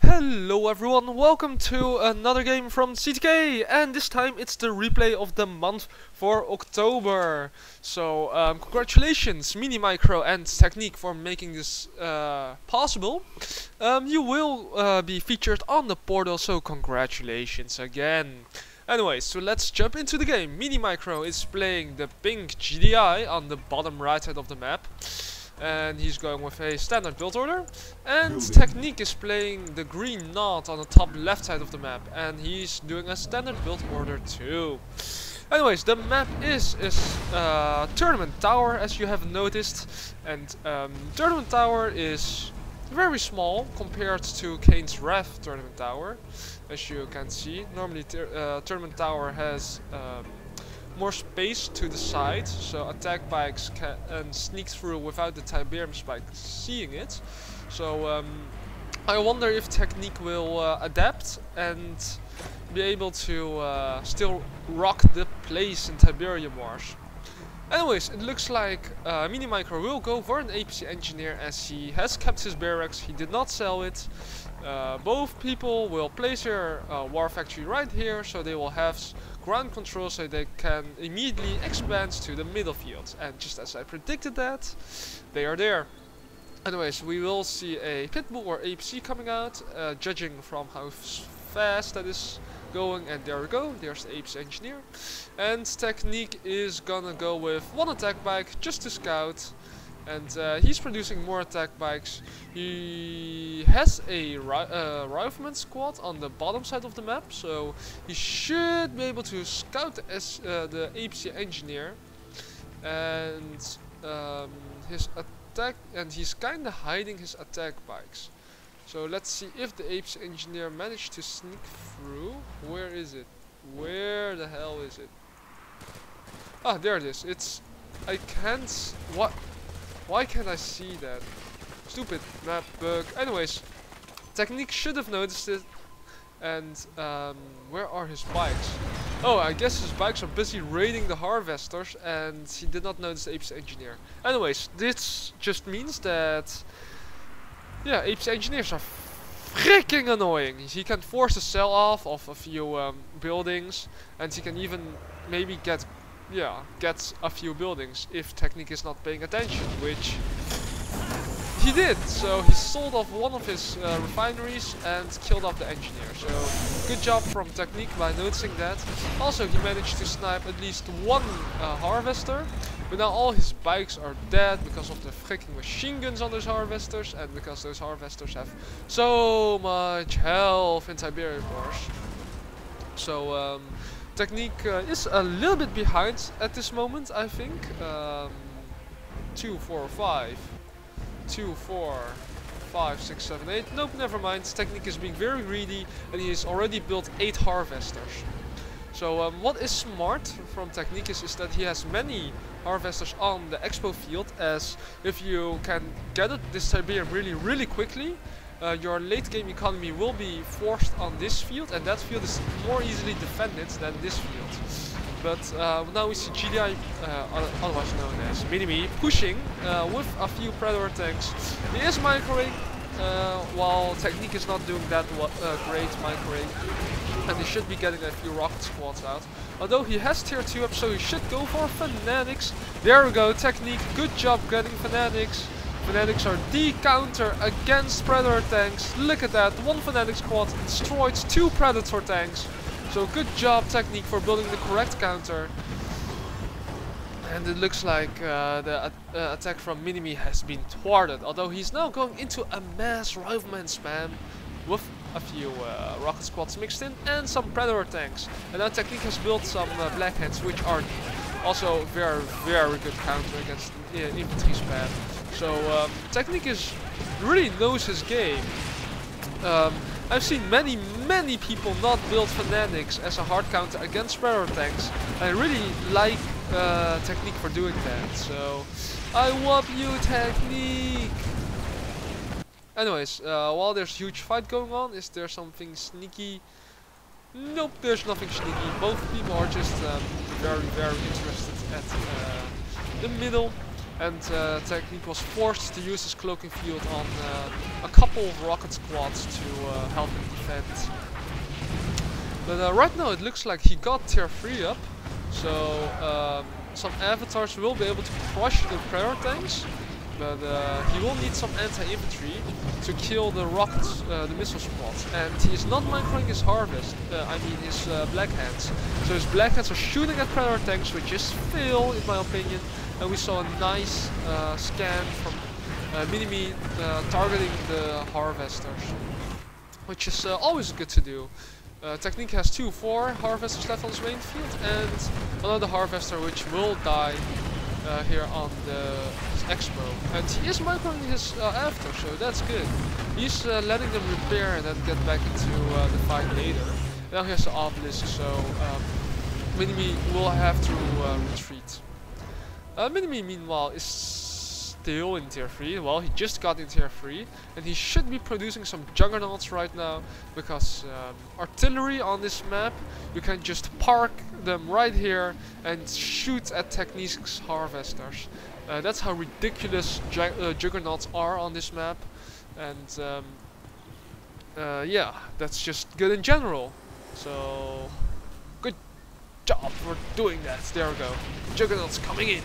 Hello everyone, welcome to another game from CTK, and this time it's the replay of the month for October. So congratulations Mini Micro and Technique for making this possible. You will be featured on the portal, so congratulations again. Anyway, so let's jump into the game. Mini Micro is playing the pink GDI on the bottom right side of the map. And he's going with a standard build order. And Technique is playing the green knot on the top left side of the map, and he's doing a standard build order too. Anyways, the map is Tournament Tower, as you have noticed, and Tournament Tower is very small compared to Kane's Ref Tournament Tower, as you can see. Normally Tournament Tower has more space to the side, so attack bikes can sneak through without the Tiberium spike seeing it. So I wonder if Technique will adapt and be able to still rock the place in Tiberium Wars. Anyways, it looks like Mini Micro will go for an APC engineer, as he has kept his barracks, he did not sell it. Both people will place their war factory right here, so they will have ground control, so they can immediately expand to the middle field. And just as I predicted that, they are there. Anyways, we will see a Pitbull or APC coming out, judging from how fast that is going. And there we go, there's the APC engineer. And Technique is gonna go with one attack bike just to scout. And he's producing more attack bikes. He has a rifleman squad on the bottom side of the map, so he should be able to scout as the APC engineer. And his attack, and he's kinda hiding his attack bikes. So let's see if the APC engineer managed to sneak through. Where is it? Where the hell is it? Ah, there it is. I can't. What? Why can't I see that? Stupid map bug. Anyways, Technique should have noticed it. And where are his bikes? Oh, I guess his bikes are busy raiding the harvesters, and he did not notice the APC engineer. Anyways, this just means that, yeah, APC engineers are freaking annoying. He can force a sell off of a few buildings, and he can even maybe get a few buildings if Technique is not paying attention, which he did. So he sold off one of his refineries and killed off the engineer. So good job from Technique by noticing that. Also, he managed to snipe at least one harvester, but now all his bikes are dead because of the freaking machine guns on those harvesters, and because those harvesters have so much health in Tiberium Wars. So Technique is a little bit behind at this moment, I think. 2, 4, 5. 2, 4, 5, 6, 7, 8. Nope, never mind. Technique is being very greedy, and he has already built 8 harvesters. So what is smart from Technique is that he has many harvesters on the expo field, as if you can get this Tiberium really quickly, your late game economy will be forced on this field, and that field is more easily defended than this field. But now we see GDI, otherwise known as Mini-Me, pushing with a few Predator tanks. He is microing, while Technique is not doing that great microing, and he should be getting a few rocket squads out. Although he has tier 2 up, so he should go for Fanatics. There we go, Technique, good job getting Fanatics. Fanatics are the counter against Predator tanks. Look at that, one Fanatic squad destroyed 2 Predator tanks. So good job Technique for building the correct counter. And it looks like the attack from Mini-Me has been thwarted, although he's now going into a mass rifleman spam with a few rocket squads mixed in and some Predator tanks. And now Technique has built some Black Hands, which are also very good counter against infantry spam. So Technique really knows his game. I've seen many people not build Fanatics as a hard counter against Predator tanks. I really like Technique for doing that. So I whoop you, Technique! Anyways, while there's a huge fight going on, is there something sneaky? Nope, there's nothing sneaky. Both people are just very interested at the middle. and Technique was forced to use his cloaking field on a couple of rocket squads to help him defend. But right now it looks like he got tier 3 up, so some avatars will be able to crush the prayer tanks, but he will need some anti-infantry to kill the rockets, the missile squads. And he is not microing his harvest, I mean his black hands. So his black hands are shooting at predator tanks, which is fail in my opinion. And we saw a nice scan from Minimi targeting the harvesters, which is always good to do. Technique has 4 harvesters left on his main field, and another harvester which will die here on his expo. And he is microing his after, so that's good. He's letting them repair and then get back into the fight later. Now he has the obelisk, so Minimi will have to retreat. Minimi meanwhile is still in tier 3, well he just got in tier 3 and he should be producing some juggernauts right now, because artillery on this map, you can just park them right here and shoot at Technique's harvesters. That's how ridiculous juggernauts are on this map, and yeah, that's just good in general. So good job for doing that. There we go, juggernauts coming in.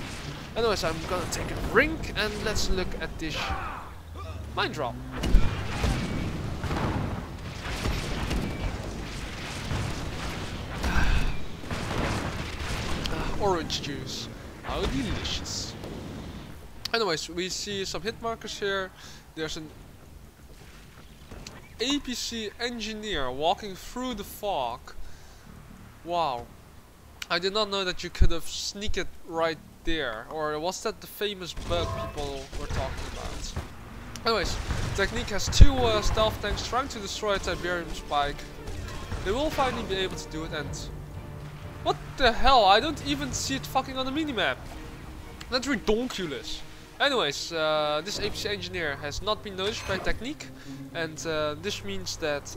Anyways, I'm gonna take a drink and let's look at this mine drop. Orange juice, how delicious. Anyways, we see some hit markers here. There's an APC engineer walking through the fog. Wow, I did not know that you could have sneaked it right there, or was that the famous bug people were talking about? Anyways, Technique has 2 stealth tanks trying to destroy a Tiberium spike. They will finally be able to do it, and what the hell? I don't even see it fucking on the minimap. That's ridiculous. Anyways, this APC engineer has not been noticed by Technique, and this means that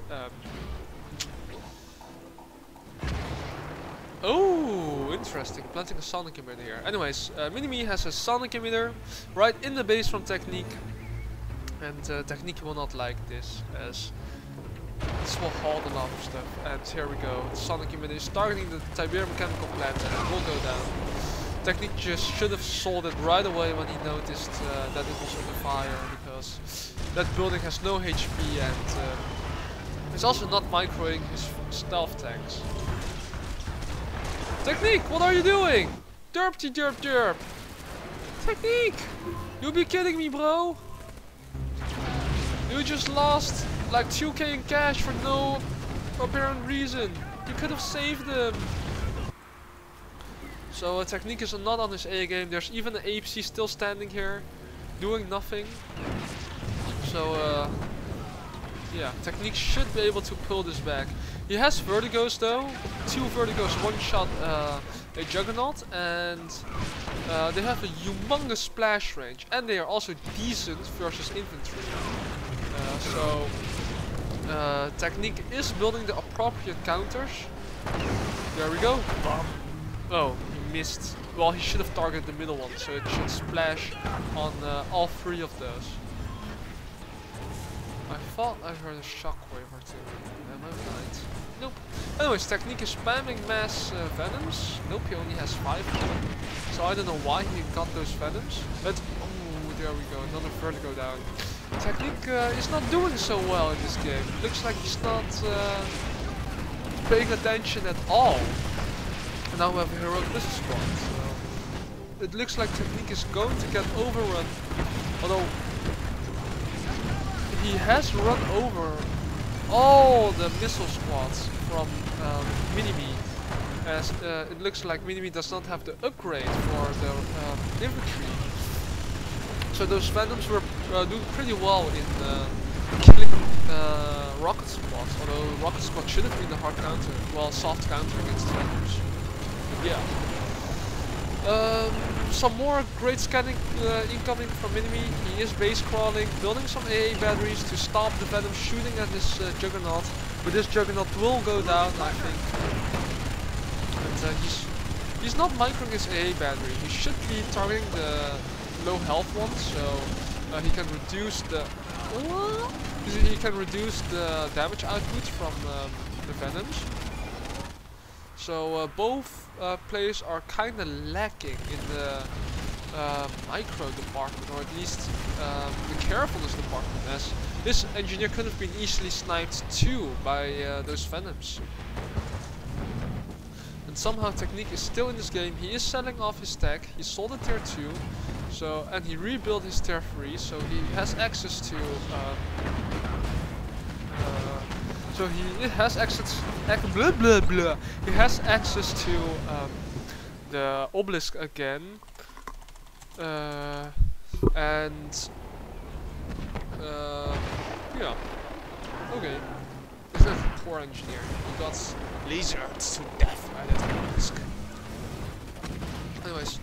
oh, interesting. Planting a sonic emitter here. Anyways, Minimi has a sonic emitter right in the base from Technique, and Technique will not like this, as this will halt a lot of stuff. And here we go. The sonic emitter is targeting the Tiberium chemical plant, and it will go down. Technique just should have sold it right away when he noticed that it was under fire, because that building has no HP, and it's also not microing his stealth tanks. Technique, what are you doing? Derpty derp derp. Technique! You be kidding me, bro? You just lost like 2k in cash for no apparent reason. You could have saved them. So Technique is not on his A game. There's even an APC still standing here, doing nothing. So yeah, Technique should be able to pull this back. He has vertigos though, 2 vertigos, 1 shot a juggernaut, and they have a humongous splash range, and they are also decent versus infantry. So Technique is building the appropriate counters. There we go. Oh, he missed. Well, he should have targeted the middle one, so it should splash on all 3 of those. I thought I heard a shockwave or 2. Am I blind? Nope. Anyways, Technique is spamming mass venoms. Nope, he only has 5 of them. So I don't know why he got those venoms. But, oh, there we go, another vertigo down. Technique is not doing so well in this game. Looks like he's not paying attention at all. And now we have a heroic missile squad. So it looks like Technique is going to get overrun. Although he has run over all the missile squads from Minimi, as it looks like Minimi does not have the upgrade for the infantry. So those Venoms were doing pretty well in killing rocket squads, although rocket squad should have been the hard counter, well, soft counter against Venoms. Yeah. Some more great scanning incoming from Minimi. He is base crawling, building some AA batteries to stop the Venom shooting at this Juggernaut. But this Juggernaut will go down, I think. And he's not microing his AA battery. He should be targeting the low health ones, so he can reduce the damage output from the Venoms. So both players are kind of lacking in the micro department, or at least the carefulness department, as this engineer could have been easily sniped too by those Venoms. And somehow Technique is still in this game. He is selling off his tech. He sold a tier 2, so, and he rebuilt his tier 3, so he has access to he has access to the obelisk again, and yeah, okay. Poor engineer. He got lasered to death by that obelisk. Anyways,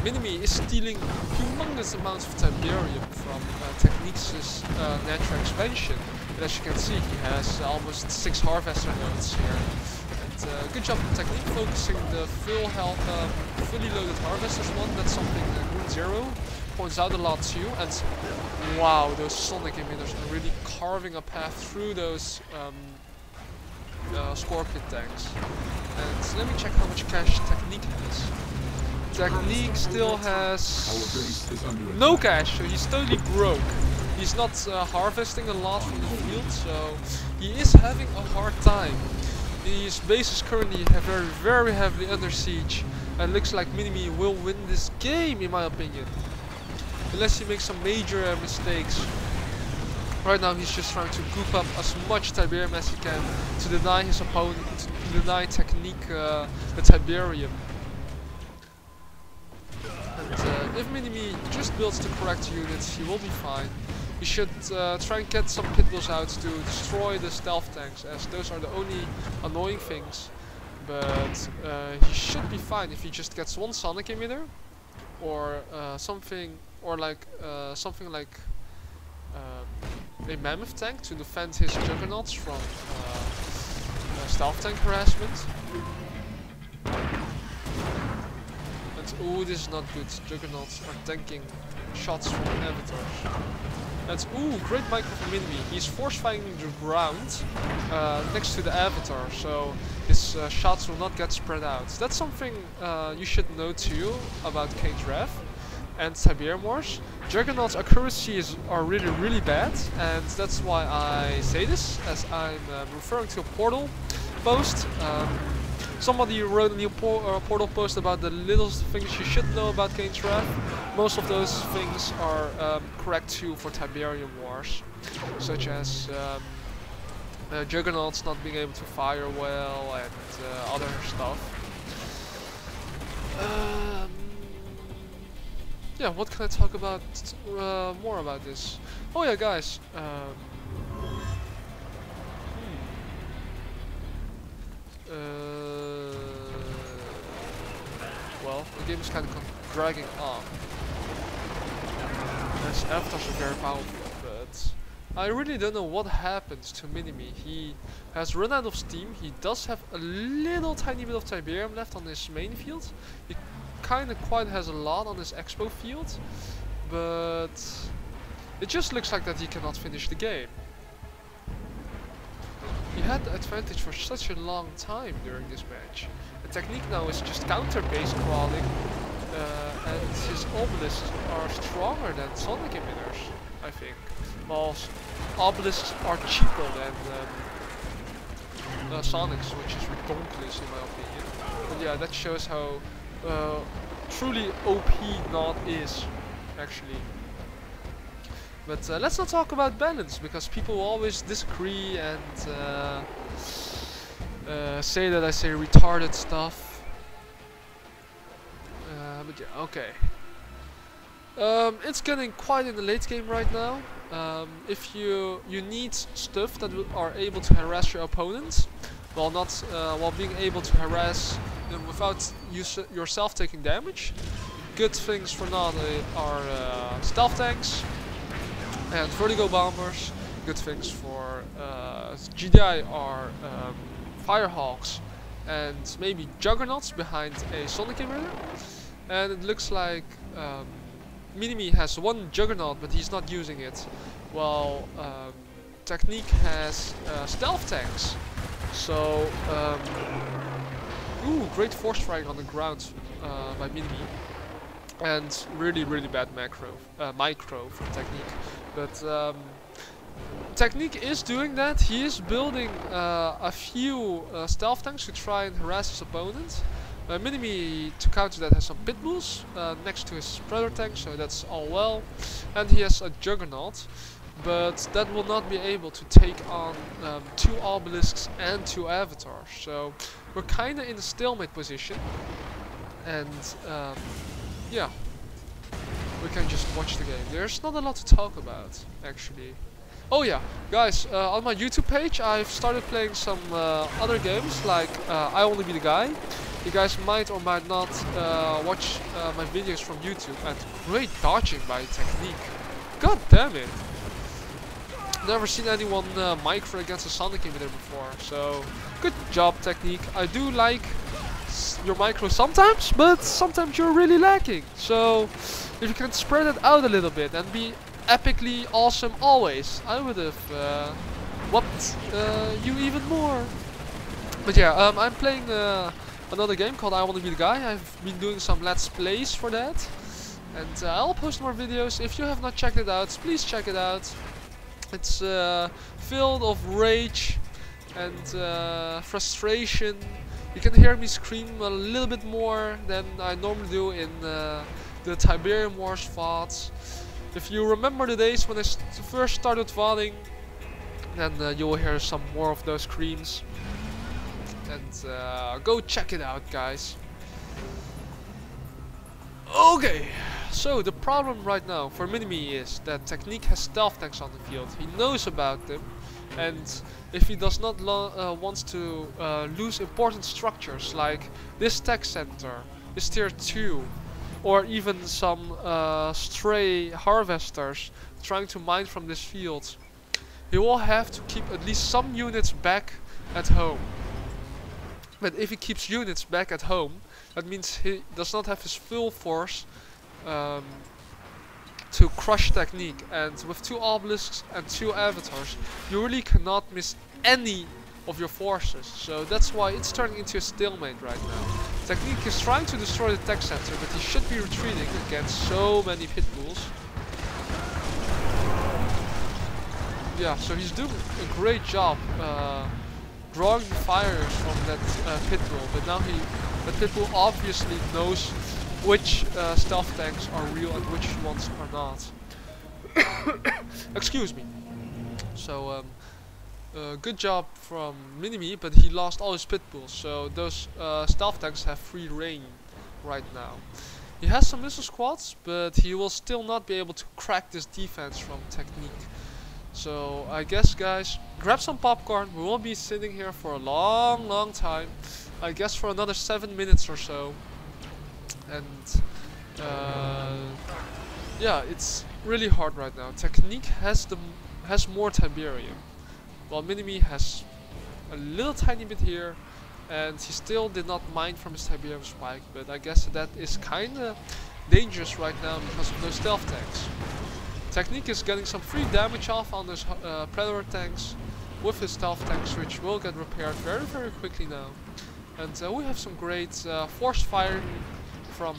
Minimi is stealing humongous amounts of Tiberium from Technique's natural expansion. And as you can see, he has almost 6 harvester nodes here. And good job of Technique focusing the full health, fully loaded harvesters one. That's something Moon Zero points out a lot too. And wow, those sonic emitters are really carving a path through those Scorpion tanks. And let me check how much cash Technique has. Technique still has no cash, so he's totally broke. He's not harvesting a lot from the field, so he is having a hard time. His base is currently very heavily under siege, and looks like Minimi will win this game, in my opinion. Unless he makes some major mistakes. Right now he's just trying to goop up as much Tiberium as he can to deny his opponent, to deny Technique the Tiberium. And if Minimi just builds the correct units, he will be fine. He should try and get some pit bulls out to destroy the stealth tanks, as those are the only annoying things. But he should be fine if he just gets one sonic emitter, or something like a mammoth tank to defend his juggernauts from stealth tank harassment. Ooh, this is not good. Juggernauts are tanking shots from avatars. And ooh, great micro from Minimi. He's force firing the ground next to the avatar, so his shots will not get spread out. That's something you should know too about Kane's Wrath and Tiberium Wars. Juggernauts' accuracy are really bad, and that's why I say this, as I'm referring to a portal post. Somebody wrote a new portal post about the little things you should know about Kane's Wrath. Most of those things are correct too for Tiberium Wars, such as Juggernauts not being able to fire well and other stuff. Yeah, what can I talk about more about this? Oh yeah, guys. Well, the game is kind of dragging on. His avatars are very powerful, but I really don't know what happens to Minimi. He has run out of steam. He does have a little tiny bit of Tiberium left on his main field. He kind of quite has a lot on his expo field, but it just looks like that he cannot finish the game. He had the advantage for such a long time during this match. The technique now is just counter base crawling, and his obelisks are stronger than sonic emitters, I think. While obelisks are cheaper than sonics, which is ridiculous in my opinion. But yeah, that shows how truly OP Nod is, actually. But let's not talk about balance, because people always disagree and say that I say retarded stuff. But yeah, okay. It's getting quite in the late game right now. If you need stuff that are able to harass your opponents, while not while being able to harass them without yourself taking damage. Good things for now are stealth tanks and vertigo bombers. Good things for GDI are firehawks and maybe juggernauts behind a sonic emitter. And it looks like Minimi has one Juggernaut, but he's not using it. While Technique has stealth tanks. So, ooh, great force firing on the ground by Minimi. And really bad micro from Technique. But Technique is doing that. He is building a few stealth tanks to try and harass his opponent. Minimi, to counter that, has some pit bulls next to his predator tank, so that's all well. And he has a Juggernaut, but that will not be able to take on 2 obelisks and 2 avatars. So we're kinda in a stalemate position. And yeah, we can just watch the game. There's not a lot to talk about, actually. Oh yeah, guys, on my YouTube page I've started playing some other games, like I Only Be the Guy. You guys might or might not watch my videos from YouTube. And great dodging by Technique. God damn it. Never seen anyone micro against a Sonic inhibitor before, so good job, Technique. I do like your micro sometimes, but sometimes you're really lacking. So if you can spread it out a little bit and be epically awesome always, I would have whooped you even more. But yeah, I'm playing another game called I Wanna Be the Guy. I've been doing some Let's Plays for that, and I'll post more videos. If you have not checked it out, please check it out. It's filled of rage and frustration. You can hear me scream a little bit more than I normally do in the Tiberium Wars VoDs. If you remember the days when I first started VoDing, then you will hear some more of those screams. And go check it out, guys. Okay, so the problem right now for Minimi is that Technique has stealth tanks on the field. He knows about them, and if he does not wants to lose important structures like this tech center, this tier 2, or even some stray harvesters trying to mine from this field, he will have to keep at least some units back at home. But if he keeps units back at home, that means he does not have his full force to crush Technique. And with 2 obelisks and 2 avatars, you really cannot miss any of your forces. So that's why it's turning into a stalemate right now. Technique is trying to destroy the tech center, but he should be retreating against so many pit bulls. Yeah, so he's doing a great job drawing the fires from that pit bull, but now that pit bull obviously knows which stealth tanks are real and which ones are not. Excuse me. So good job from Minimi, but he lost all his pit bulls, so those stealth tanks have free reign right now. He has some missile squads, but he will still not be able to crack this defense from Technique. So I guess, guys, grab some popcorn. We will be sitting here for a long time. I guess for another 7 minutes or so. And yeah, it's really hard right now. Technique has more Tiberium, while Minimi has a little tiny bit here, and he still did not mine from his Tiberium spike. But I guess that is kinda dangerous right now because of those stealth tanks. Technique is getting some free damage off on those predator tanks with his stealth tanks, which will get repaired very quickly now. And we have some great force firing from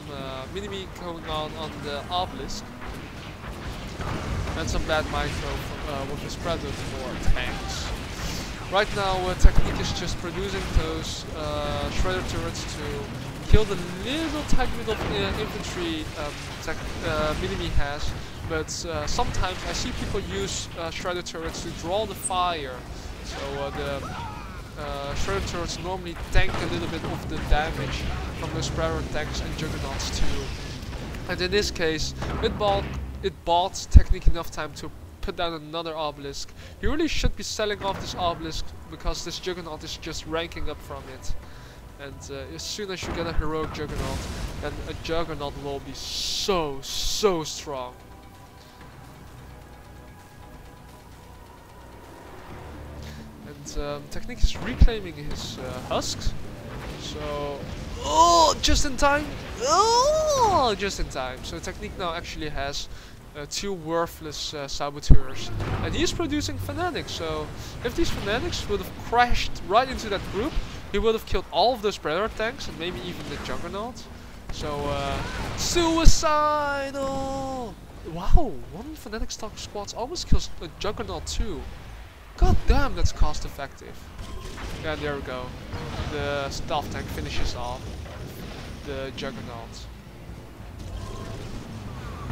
Minimi going on the obelisk, and some bad micro with his predator tanks. Right now Technique is just producing those shredder turrets to kill the little tiny bit of infantry Minimi has. But sometimes I see people use shredder turrets to draw the fire. So the shredder turrets normally tank a little bit of the damage from those predator tanks and juggernauts too. And in this case, it bought Technique enough time to put down another obelisk. You really should be selling off this obelisk because this juggernaut is just ranking up from it. And as soon as you get a heroic juggernaut, then a juggernaut will be so strong. And Technique is reclaiming his husks. So, oh, just in time. Oh, just in time. So Technique now actually has 2 worthless saboteurs, and he's producing fanatics. So if these fanatics would have crashed right into that group, he would have killed all of those Predator tanks and maybe even the Juggernaut. So suicidal! Wow, 1 fanatic stock squad almost kills a Juggernaut too. God damn, that's cost effective. Yeah, there we go. The stealth tank finishes off the Juggernaut.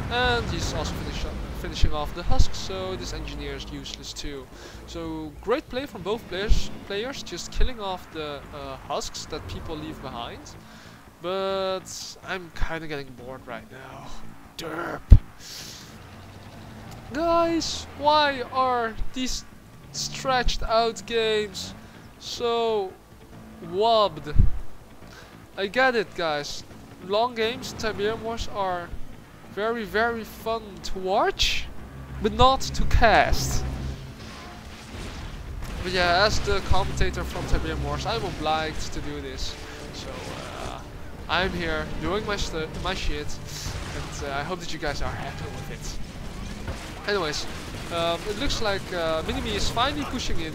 And he's also finishing off the husks, so this engineer is useless too. So great play from both players, just killing off the husks that people leave behind. But I'm kinda getting bored right now. Derp! Guys, why are these stretched out games so wobbed? I get it, guys. Long games, Tiberium Wars are very, very fun to watch, but not to cast. But yeah, as the commentator from Tiberium Wars, I'm obliged to do this. So I'm here doing my shit, and I hope that you guys are happy with it. Anyways, it looks like Minimi is finally pushing in.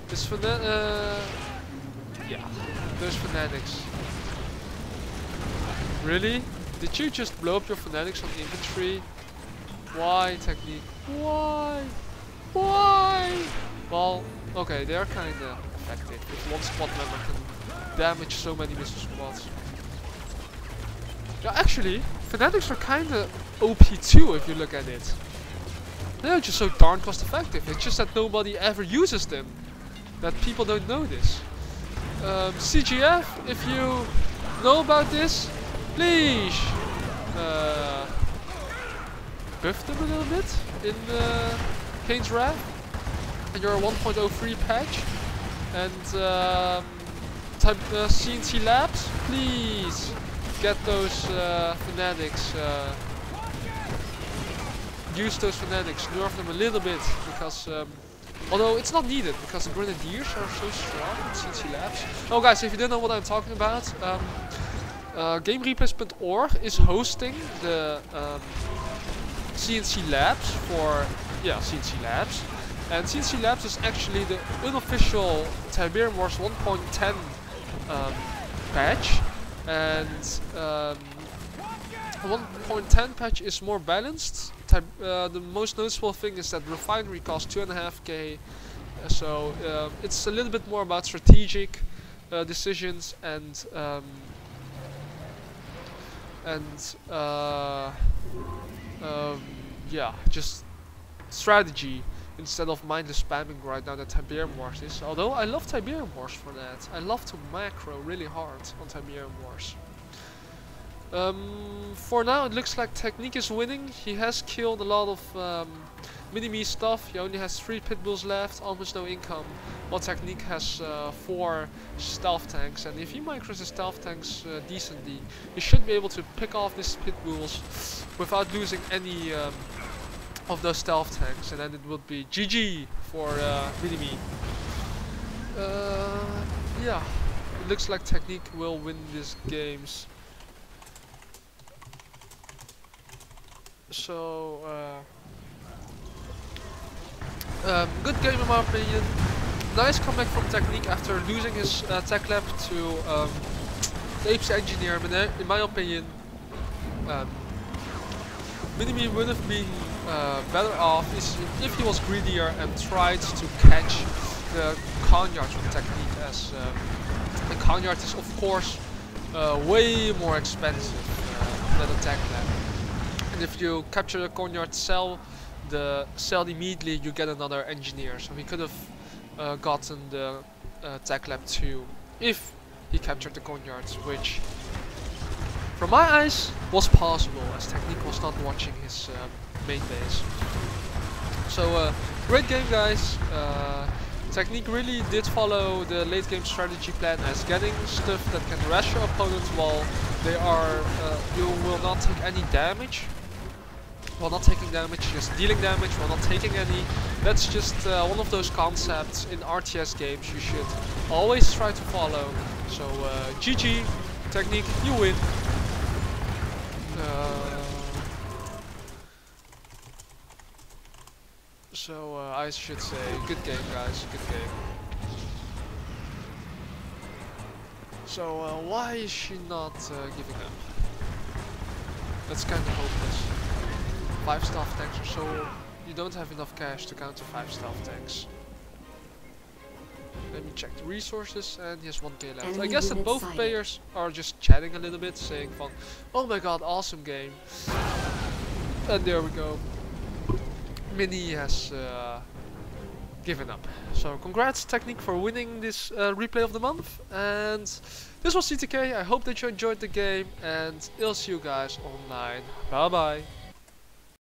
This yeah, those fanatics. Really? Did you just blow up your fanatics on infantry? Why, Technique? Why? Why? Well, okay, they are kinda effective. If 1 squad member can damage so many missile squads. Yeah, actually, fanatics are kinda OP too if you look at it. They're just so darn cost effective. It's just that nobody ever uses them. That people don't know this. CGF, if you know about this, please buff them a little bit in Kane's Wrath and your 1.03 patch. And C&C Labs, please get those fanatics. Use those fanatics, nerf them a little bit, because although it's not needed, because the Grenadiers are so strong in C&C Labs. Oh guys, if you didn't know what I'm talking about, GameReplays.org is hosting the C&C Labs for, yeah, C&C Labs. And C&C Labs is actually the unofficial Tiberium Wars 1.10 patch. And 1.10 patch is more balanced. The most noticeable thing is that refinery costs 2.5k, so it's a little bit more about strategic decisions and yeah, just strategy instead of mindless spamming right now that Tiberium Wars is. Although I love Tiberium Wars for that. I love to macro really hard on Tiberium Wars. For now it looks like Technique is winning. He has killed a lot of mini-me stuff. He only has 3 pit bulls left, almost no income. While Technique has 4 stealth tanks, and if he micros his stealth tanks decently, he should be able to pick off these pit bulls without losing any of those stealth tanks, and then it would be GG for mini-me. Yeah, it looks like Technique will win these games. So, good game in my opinion. Nice comeback from Technique after losing his tech lab to the Apes Engineer. But in my opinion, Mini-Me would have been better off if he was greedier and tried to catch the Conyard from Technique, as the Conyard is of course way more expensive than a tech lab. And if you capture the Conyard cell immediately, you get another engineer. So he could have gotten the tech lab too if he captured the Conyard, which from my eyes was possible, as Technique was not watching his main base. So great game, guys. Technique really did follow the late game strategy plan, as getting stuff that can rush your opponents while they are you will not take any damage. While not taking damage, just dealing damage while not taking any. That's just one of those concepts in RTS games you should always try to follow. So GG, Technique, you win. So I should say, good game guys, good game. So why is she not giving up? That's kind of hopeless. 5 staff tanks or so, you don't have enough cash to counter 5 staff tanks. Let me check the resources, and he has 1k left. I guess that both players are just chatting a little bit, saying fun, oh my god, awesome game. And there we go. Mini has given up. So congrats Technique for winning this replay of the month. And this was CTK. I hope that you enjoyed the game, and I'll see you guys online. Bye bye.